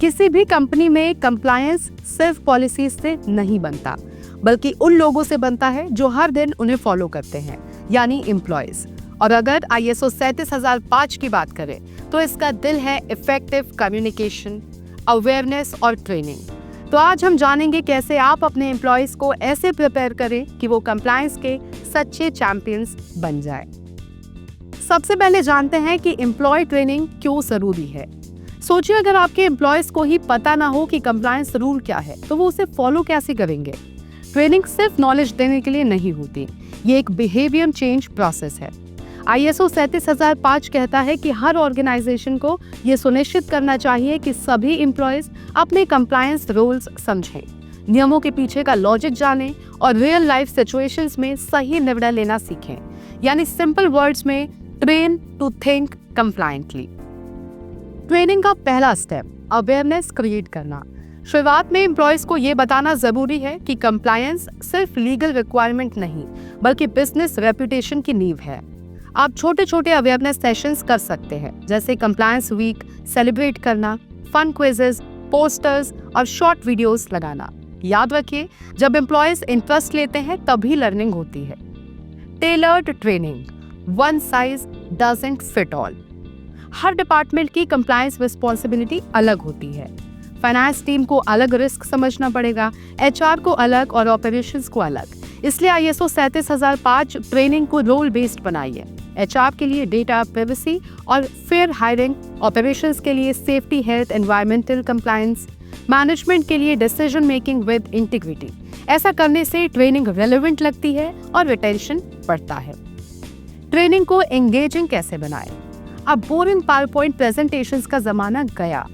किसी भी कंपनी में कंप्लायंस सिर्फ पॉलिसीज से नहीं बनता, बल्कि उन लोगों से बनता है जो हर दिन उन्हें फॉलो करते हैं, यानी एम्प्लॉयज। और अगर ISO 37005 की बात करें तो इसका दिल है इफेक्टिव कम्युनिकेशन, अवेयरनेस और ट्रेनिंग। तो आज हम जानेंगे कैसे आप अपने एम्प्लॉयज को ऐसे प्रिपेयर करें कि वो कंप्लायंस के सच्चे चैंपियंस बन जाए। सबसे पहले जानते हैं कि एम्प्लॉय ट्रेनिंग क्यों जरूरी है। सोचिए, अगर आपके एम्प्लॉयज को ही पता ना हो कि कंप्लायंस रूल क्या है तो वो उसे फॉलो कैसे करेंगे। ट्रेनिंग सिर्फ नॉलेज देने के लिए नहीं होती, ये एक बिहेवियर चेंज प्रोसेस है। ISO 37005 कहता है कि हर ऑर्गेनाइजेशन को ये सुनिश्चित करना चाहिए कि सभी एम्प्लॉयज अपने कंप्लायंस रूल्स समझें, नियमों के पीछे का लॉजिक जानें और रियल लाइफ सिचुएशंस में सही निर्णय लेना सीखें। यानी सिंपल वर्ड्स में, ट्रेन टू थिंक कंप्लायंटली। ट्रेनिंग का पहला स्टेप अवेयरनेस क्रिएट करना। शुरुआत में एम्प्लॉयज को ये बताना जरूरी है कि कंप्लायंस सिर्फ लीगल रिक्वायरमेंट नहीं, बल्कि बिजनेस रेपुटेशन की नींव है। आप छोटे छोटे अवेयरनेस सेशंस कर सकते हैं, जैसे कंप्लायंस वीक सेलिब्रेट करना, फन क्विजेस, पोस्टर्स और शॉर्ट वीडियोस लगाना। याद रखिए, जब एम्प्लॉयज इंटरेस्ट लेते हैं तभी लर्निंग होती है। Tailored training, one size doesn't fit all. Her department की कंप्लायंस रिस्पॉन्सिबिलिटी अलग होती है। फाइनेंस टीम को अलग रिस्क समझना पड़ेगा, HR को अलग और ऑपरेशंस को अलग। इसलिए ISO 37005 ट्रेनिंग को रोल बेस्ड बनाई है। HR के लिए डेटा प्राइवेसी और फेयर हायरिंग, ऑपरेशंस के लिए safety, health, environmental compliance, management के लिए डिसीजन मेकिंग विद इंटीग्रिटी। ऐसा करने से ट्रेनिंग रेलेवेंट लगती है और रिटेंशन बढ़ता है। ट्रेनिंग को एंगेजिंग कैसे बनाएं? अब बोरिंग पावरपॉइंट प्रेजेंटेशंस का जमाना गया।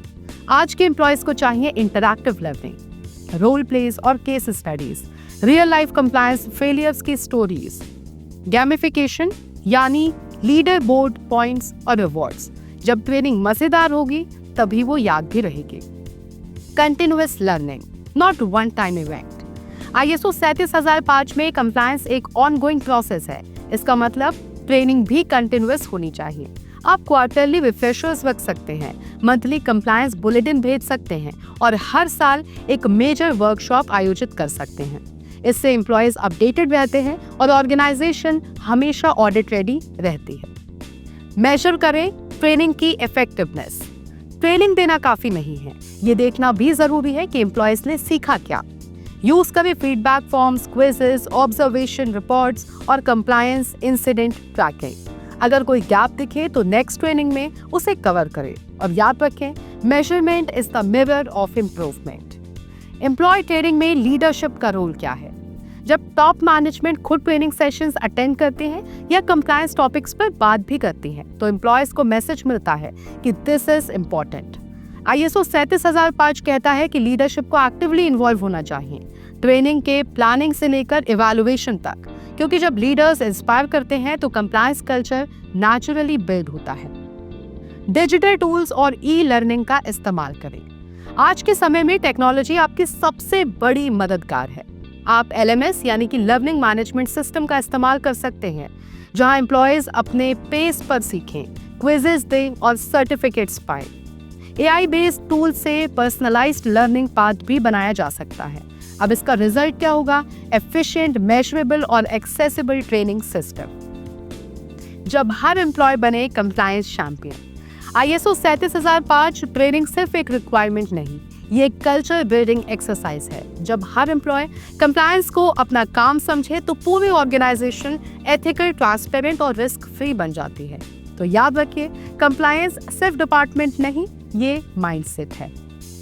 आज के एम्प्लॉयज को चाहिए इंटरैक्टिव लर्निंग, रोल प्लेस और case studies, real life compliance failures की स्टोरीज, गैमिफिकेशन यानी लीडर बोर्ड पॉइंट्स और रिवॉर्ड्स। जब ट्रेनिंग मजेदार होगी तभी वो याद भी रहेगी। Continuous learning, not one time event. ISO 37005 में कंप्लायंस एक ऑनगोइंग प्रोसेस है। इसका मतलब ट्रेनिंग भी कंटिन्यूअस होनी चाहिए। आप क्वार्टरली रिफ्रेशर्स रख सकते हैं, मंथली कंप्लायंस बुलेटिन भेज सकते हैं और हर साल एक मेजर वर्कशॉप आयोजित कर सकते हैं। इससे एम्प्लॉयज अपडेटेड रहते हैं और ऑर्गेनाइजेशन हमेशा ऑडिट रेडी रहती है। मेजर करें ट्रेनिंग की इफेक्टिवनेस। ट्रेनिंग देना काफी नहीं है, ये देखना भी जरूरी है कि एम्प्लॉयज ने सीखा क्या। यूज करें feedback forms, quizzes, observation reports और कंप्लायंस इंसिडेंट ट्रैकिंग। अगर कोई गैप दिखे तो नेक्स्ट ट्रेनिंग में उसे कवर करें। और याद रखें, measurement is the mirror of improvement. Employ training में लीडरशिप का रोल क्या है? जब टॉप मैनेजमेंट खुद ट्रेनिंग सेशंस अटेंड करते हैं या कंप्लायंस टॉपिक्स पर बात भी करती हैं, तो एम्प्लॉयज को मैसेज मिलता है कि दिस इज इम्पोर्टेंट। ISO 37005 कहता है कि लीडरशिप को एक्टिवली इन्वॉल्व होना चाहिए, ट्रेनिंग के प्लानिंग से लेकर इवैल्यूएशन तक, क्योंकि जब लीडर्स इंस्पायर करते हैं तो कंप्लायंस कल्चर नेचुरली बिल्ड होता है। डिजिटल टूल्स और ई-लर्निंग का इस्तेमाल करें। आज के समय में टेक्नोलॉजी आपकी सबसे बड़ी मददगार है। आप LMS यानी कि लर्निंग मैनेजमेंट सिस्टम का इस्तेमाल कर सकते हैं, जहां एम्प्लॉयज अपने पेस पर सीखें, क्विजेस दें और सर्टिफिकेट्स पाएं। AI बेस्ड टूल से पर्सनलाइज्ड लर्निंग पाथ भी बनाया जा सकता है। अब इसका रिजल्ट क्या होगा? एफिशिएंट, मेजरेबल और एक्सेसिबल ट्रेनिंग सिस्टम। जब हर एम्प्लॉय बने कंप्लायंस चैंपियन। ISO 37005 ट्रेनिंग सिर्फ एक रिक्वायरमेंट नहीं, ये एक कल्चर बिल्डिंग एक्सरसाइज है। जब हर एम्प्लॉय कंप्लायंस को अपना काम समझे तो पूरी ऑर्गेनाइजेशन एथिकल, ट्रांसपेरेंट और रिस्क फ्री बन जाती है। तो याद रखिए, कंप्लायंस सिर्फ डिपार्टमेंट नहीं, ये माइंडसेट है।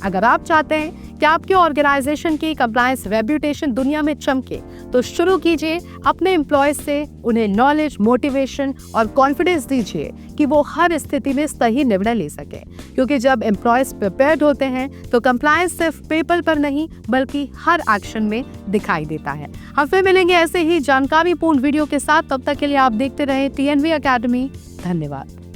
अगर आप चाहते हैं कि आपके ऑर्गेनाइजेशन की कंप्लायंस रेप्यूटेशन दुनिया में चमके, तो शुरू कीजिए अपने एम्प्लॉयज से। उन्हें नॉलेज, मोटिवेशन और कॉन्फिडेंस दीजिए कि वो हर स्थिति में सही निर्णय ले सके। क्योंकि जब एम्प्लॉयज प्रिपेयर्ड होते हैं तो कंप्लायंस सिर्फ पेपर पर नहीं, बल्कि हर एक्शन में दिखाई देता है। हम फिर मिलेंगे ऐसे ही जानकारीपूर्ण वीडियो के साथ। तब तक के लिए आप देखते रहे TNV अकेडमी। धन्यवाद।